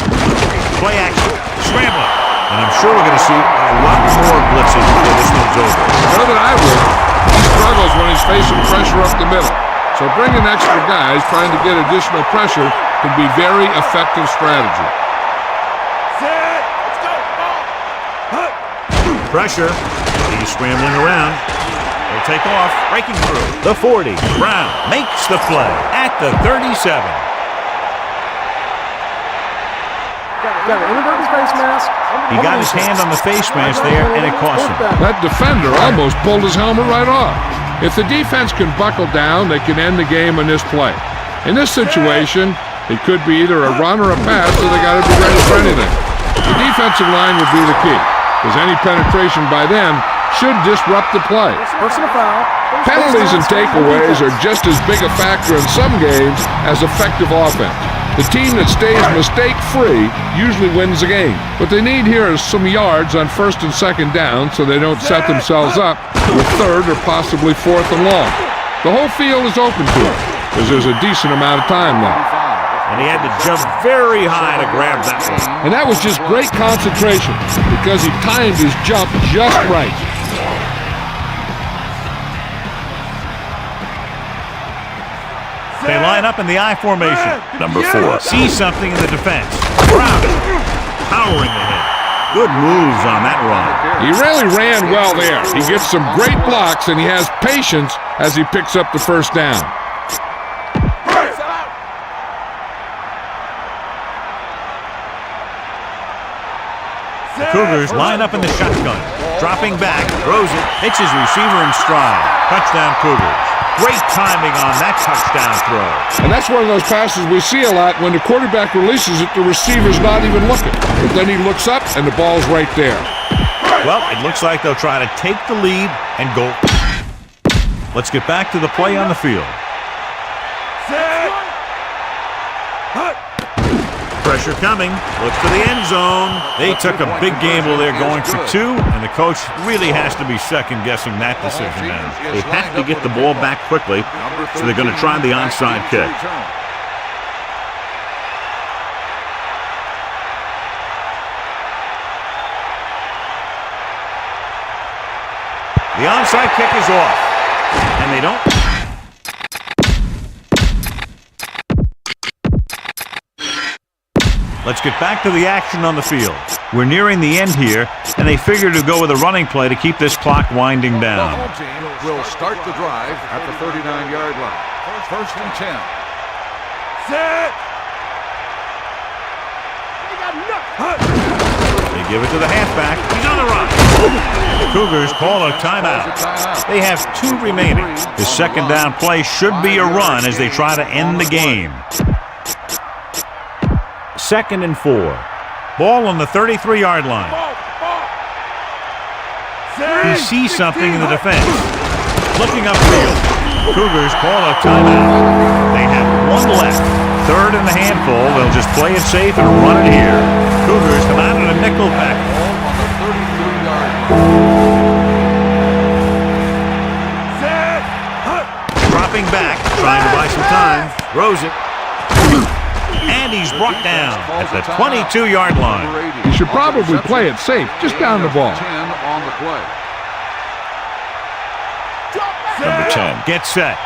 [SPEAKER 1] Play action. Scrambling. And I'm sure we're going to see a lot more blitzes before this one's over.
[SPEAKER 2] More than I would. He struggles when he's facing pressure up the middle. So bringing extra guys trying to get additional pressure can be very effective strategy.
[SPEAKER 4] Set. Let's go. Hut.
[SPEAKER 1] Pressure. He's scrambling around. He'll take off. Breaking through. The 40. Brown makes the play at the 37.
[SPEAKER 6] Got an inadvertent face mask.
[SPEAKER 1] He got his hand on the face mask there, and it cost him.
[SPEAKER 2] That defender almost pulled his helmet right off. If the defense can buckle down, they can end the game in this play. In this situation, it could be either a run or a pass, so they got to be ready for anything. The defensive line would be the key, because any penetration by them should disrupt the play.
[SPEAKER 6] Personal foul.
[SPEAKER 2] Penalties and takeaways are just as big a factor in some games as effective offense. The team that stays mistake-free usually wins the game. What they need here is some yards on 1st and 2nd down so they don't set themselves up with 3rd or possibly 4th and long. The whole field is open to him because there's a decent amount of time left.
[SPEAKER 1] And he had to jump very high to grab that one.
[SPEAKER 2] And that was just great concentration because he timed his jump just right.
[SPEAKER 1] They line up in the I formation.
[SPEAKER 7] Number 4.
[SPEAKER 1] See something in the defense. Crowder powering ahead. Good moves on that run.
[SPEAKER 2] He really ran well there. He gets some great blocks and he has patience as he picks up the 1st down.
[SPEAKER 1] The Cougars line up in the shotgun. Dropping back, throws it, hits his receiver in stride. Touchdown Cougars. Great timing on that touchdown throw.
[SPEAKER 2] And that's one of those passes we see a lot. When the quarterback releases it, the receiver's not even looking. But then he looks up and the ball's right there.
[SPEAKER 1] Well, it looks like they'll try to take the lead and go. Let's get back to the play on the field. Pressure coming. Look for the end zone. They took a big gamble there going for 2, and the coach really has to be second-guessing that decision now. They have to get the ball back quickly, so they're going to try the onside kick. The onside kick is off, and they don't. Let's get back to the action on the field. We're nearing the end here, and they figure to go with a running play to keep this clock winding down.
[SPEAKER 3] The home team will start the drive at the 39-yard line. 1st and 10.
[SPEAKER 4] Set.
[SPEAKER 1] They give it to the halfback. He's on the run. The Cougars call a timeout. They have 2 remaining. The 2nd down play should be a run as they try to end the game. 2nd and 4. Ball on the 33-yard line. He sees something in the defense. Looking upfield. Cougars call a timeout. They have 1 left. 3rd and a handful. They'll just play it safe and run it here. Cougars come out in a nickel back.
[SPEAKER 3] Ball on the 33-yard line.
[SPEAKER 1] Dropping back, trying to buy some time. Throws it. And he's brought down at the 22-yard line.
[SPEAKER 2] You should probably play it safe, just down the ball.
[SPEAKER 3] 10 on the play.
[SPEAKER 7] Number 10.
[SPEAKER 1] Get set.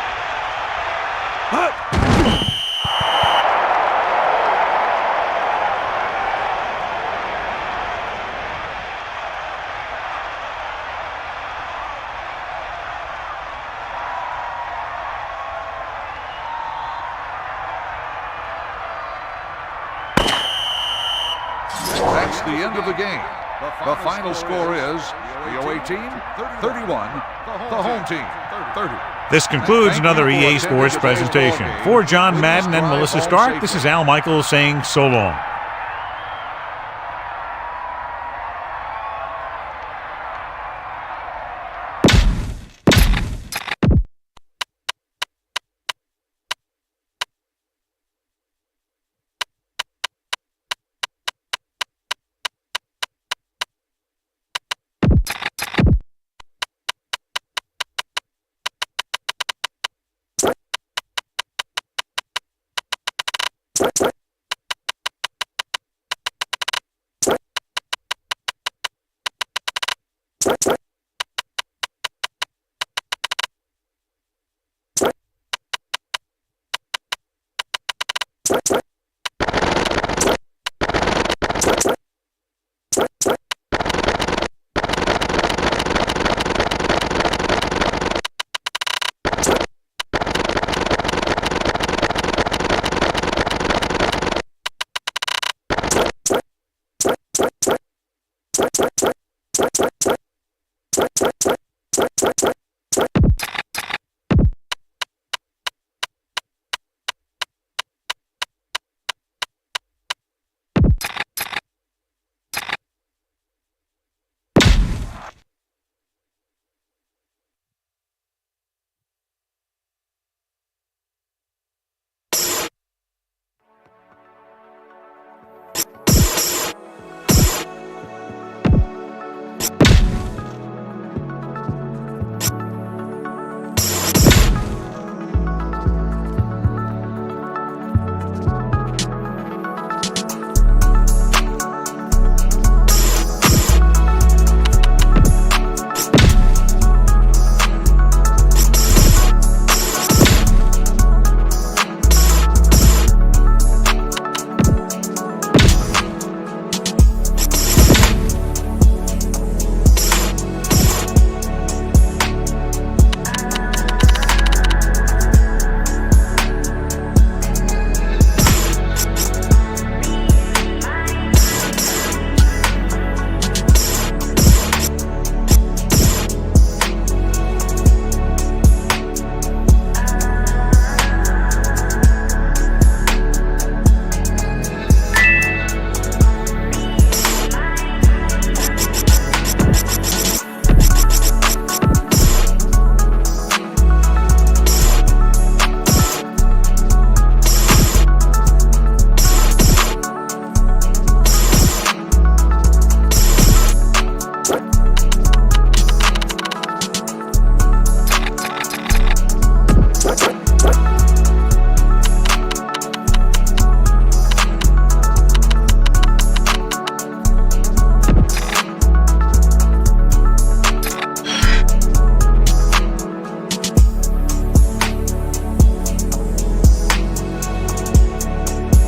[SPEAKER 3] That's the end of the game. The final score is the away team 31, the home team 30.
[SPEAKER 1] This concludes another EA Sports presentation. For John Madden and Melissa Stark, this is Al Michaels saying so long.